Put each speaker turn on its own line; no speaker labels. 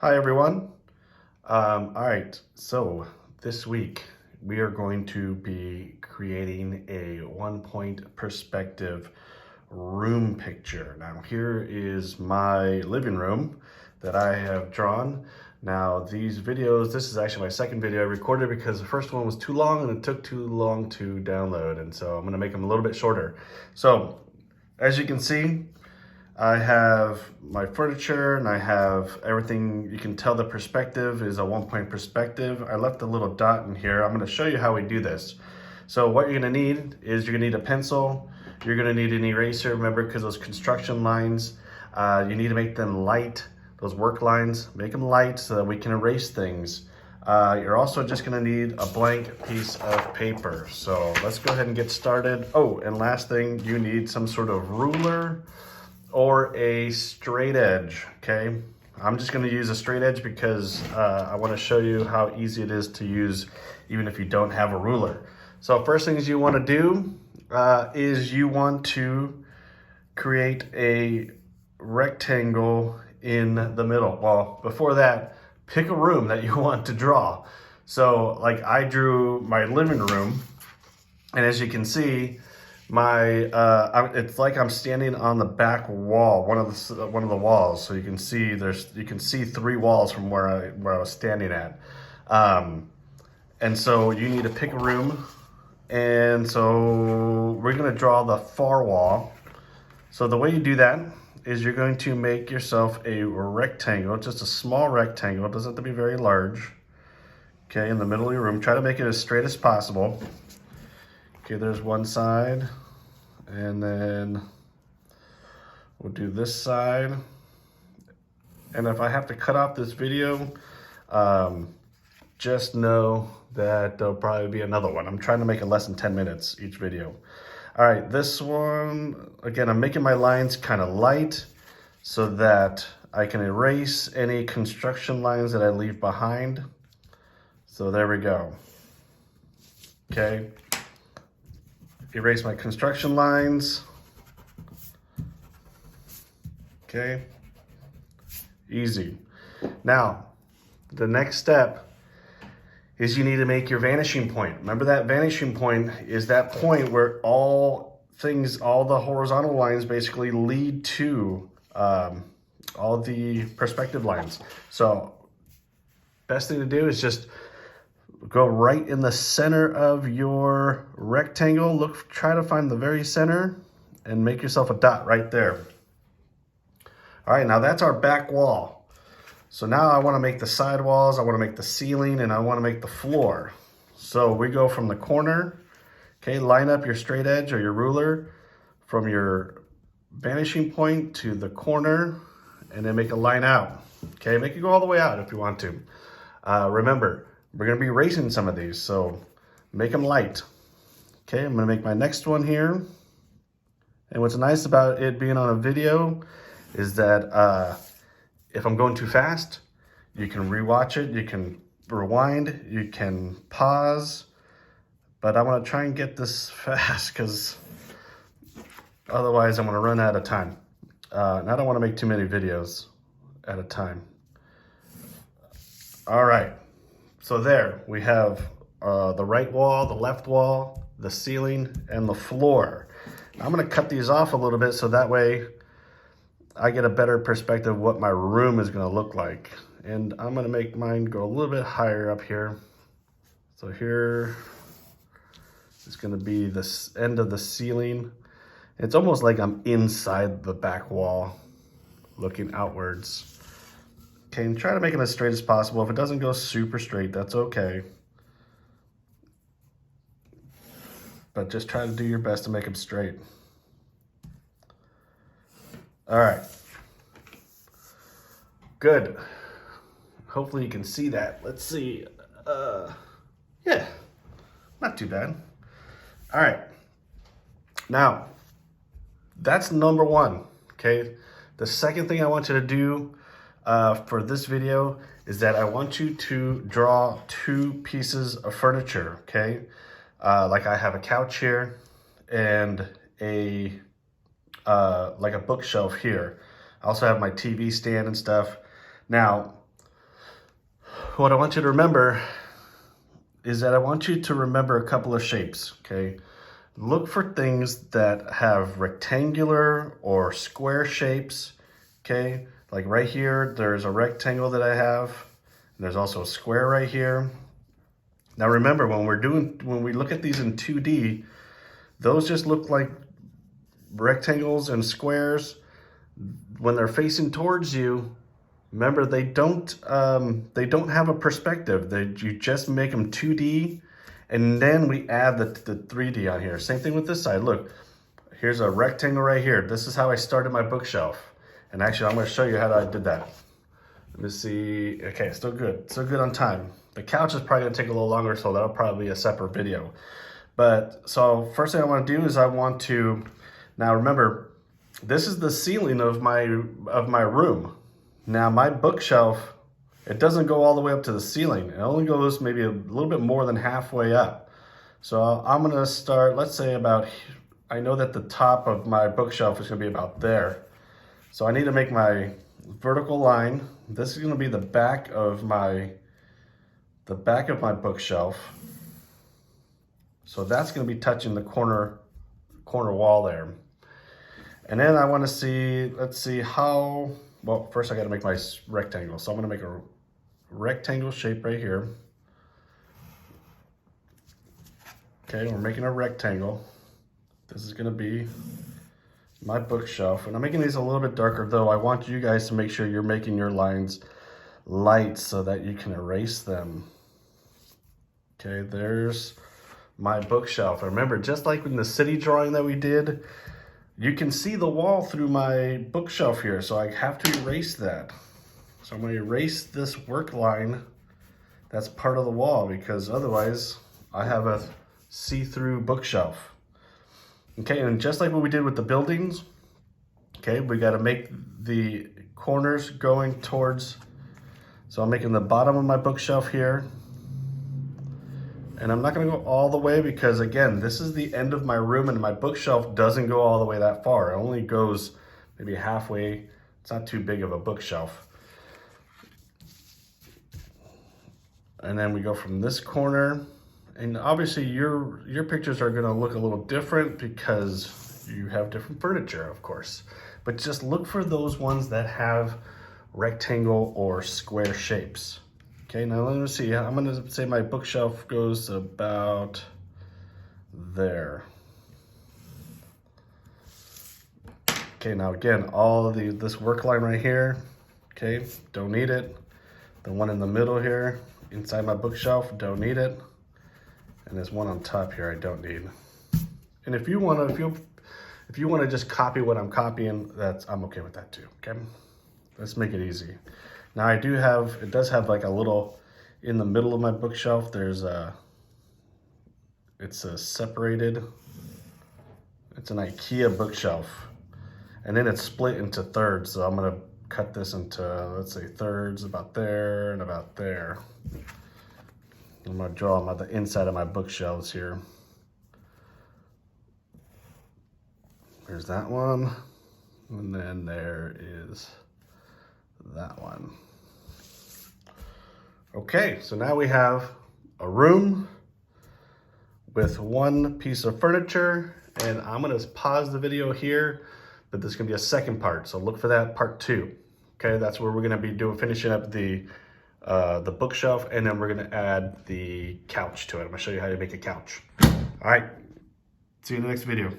Hi everyone. All right, so this week we are going to be creating a 1-point perspective room picture. Now here is my living room that I have drawn. Now these videos, this is actually my second video I recorded because the first one was too long and it took too long to download, and so I'm gonna make them a little bit shorter. So as you can see, I have my furniture and I have everything. You can tell the perspective is a 1-point perspective. I left a little dot in here. I'm gonna show you how we do this. So what you're gonna need is you're gonna need a pencil. You're gonna need an eraser, remember, because those construction lines, you need to make them light. Those work lines, make them light so that we can erase things. You're also just gonna need a blank piece of paper. So let's go ahead and get started. Oh, and last thing, you need some sort of ruler or a straight edge, okay? I'm just gonna use a straight edge because I wanna show you how easy it is to use even if you don't have a ruler. So first things you wanna do is you want to create a rectangle in the middle. Well, before that, pick a room that you want to draw. So like I drew my living room, and as you can see, it's like I'm standing on the back wall, one of the walls. So you can see 3 walls from where I was standing at. And so you need to pick a room. And so we're gonna draw the far wall. So the way you do that is you're going to make yourself a rectangle, just a small rectangle. It doesn't have to be very large. Okay, in the middle of your room, try to make it as straight as possible. Okay, there's one side, and then we'll do this side. And if I have to cut off this video, just know that there'll probably be another one. I'm trying to make it less than 10 minutes each video. All right, this one, again, I'm making my lines kind of light so that I can erase any construction lines that I leave behind. So there we go. Okay. Erase my construction lines. Okay, easy. Now, the next step is you need to make your vanishing point. Remember, that vanishing point is that point where all the horizontal lines basically lead to all the perspective lines. So best thing to do is just go right in the center of your rectangle. Try to find the very center and make yourself a dot right there. All right, now that's our back wall. So now I wanna make the side walls, I wanna make the ceiling, and I wanna make the floor. So we go from the corner, okay, line up your straight edge or your ruler from your vanishing point to the corner, and then make a line out. Okay, make it go all the way out if you want to. Remember, we're gonna be erasing some of these, so make them light. Okay, I'm gonna make my next one here. And what's nice about it being on a video is that if I'm going too fast, you can rewatch it, you can rewind, you can pause, but I wanna try and get this fast because otherwise I'm gonna run out of time. And I don't wanna make too many videos at a time. All right. So there we have the right wall, the left wall, the ceiling, and the floor. I'm gonna cut these off a little bit so that way I get a better perspective of what my room is gonna look like. And I'm gonna make mine go a little bit higher up here. So here is gonna be this end of the ceiling. It's almost like I'm inside the back wall looking outwards. Okay, and try to make it as straight as possible. If it doesn't go super straight, that's okay. But just try to do your best to make them straight. All right. Good. Hopefully you can see that. Let's see. Yeah, not too bad. All right. Now, that's number 1, okay? The second thing I want you to do for this video is that I want you to draw 2 pieces of furniture, okay? Like I have a couch here and like a bookshelf here. I also have my TV stand and stuff. Now, what I want you to remember is that I want you to remember a couple of shapes, okay? Look for things that have rectangular or square shapes, okay? Like right here, there's a rectangle that I have. And there's also a square right here. Now remember, when we look at these in 2D, those just look like rectangles and squares. When they're facing towards you, remember they don't have a perspective. You just make them 2D, and then we add the 3D on here. Same thing with this side. Look, here's a rectangle right here. This is how I started my bookshelf. And actually, I'm going to show you how I did that. Let me see. Okay, still good on time. The couch is probably gonna take a little longer, so that'll probably be a separate video. But so first thing I want to do is I want to, now remember, this is the ceiling of my room. Now my bookshelf, it doesn't go all the way up to the ceiling. It only goes maybe a little bit more than halfway up. So I'm gonna start, let's say about, I know that the top of my bookshelf is gonna be about there. So I need to make my vertical line. This is gonna be the back of my bookshelf. So that's gonna be touching the corner wall there. And then I wanna see, let's see how, well, first I gotta make my rectangle. So I'm gonna make a rectangle shape right here. Okay, we're making a rectangle. This is gonna be my bookshelf. And I'm making these a little bit darker, though. I want you guys to make sure you're making your lines light so that you can erase them. Okay, there's my bookshelf. And remember, just like in the city drawing that we did, you can see the wall through my bookshelf here, so I have to erase that. So I'm going to erase this work line that's part of the wall, because otherwise I have a see-through bookshelf. Okay, and just like what we did with the buildings, okay, we got to make the corners going towards, so I'm making the bottom of my bookshelf here. And I'm not gonna go all the way because, again, this is the end of my room and my bookshelf doesn't go all the way that far. It only goes maybe halfway. It's not too big of a bookshelf. And then we go from this corner. And obviously your pictures are gonna look a little different because you have different furniture, of course. But just look for those ones that have rectangle or square shapes. Okay, now let me see. I'm gonna say my bookshelf goes about there. Okay, now again, all of this work line right here, okay, don't need it. The one in the middle here, inside my bookshelf, don't need it. And there's one on top here I don't need. And if you wanna just copy what I'm copying, I'm okay with that too, okay? Let's make it easy. Now it does have like a little, in the middle of my bookshelf, it's a separated, it's an IKEA bookshelf. And then it's split into thirds. So I'm gonna cut this into, let's say, thirds about there and about there. I'm gonna draw them on the inside of my bookshelves here. There's that one. And then there is that one. Okay, so now we have a room with one piece of furniture, and I'm gonna pause the video here, but there's gonna be a second part, so look for that, part 2. Okay, that's where we're gonna be finishing up the bookshelf, and then we're gonna add the couch to it. I'm gonna show you how to make a couch. All right, see you in the next video.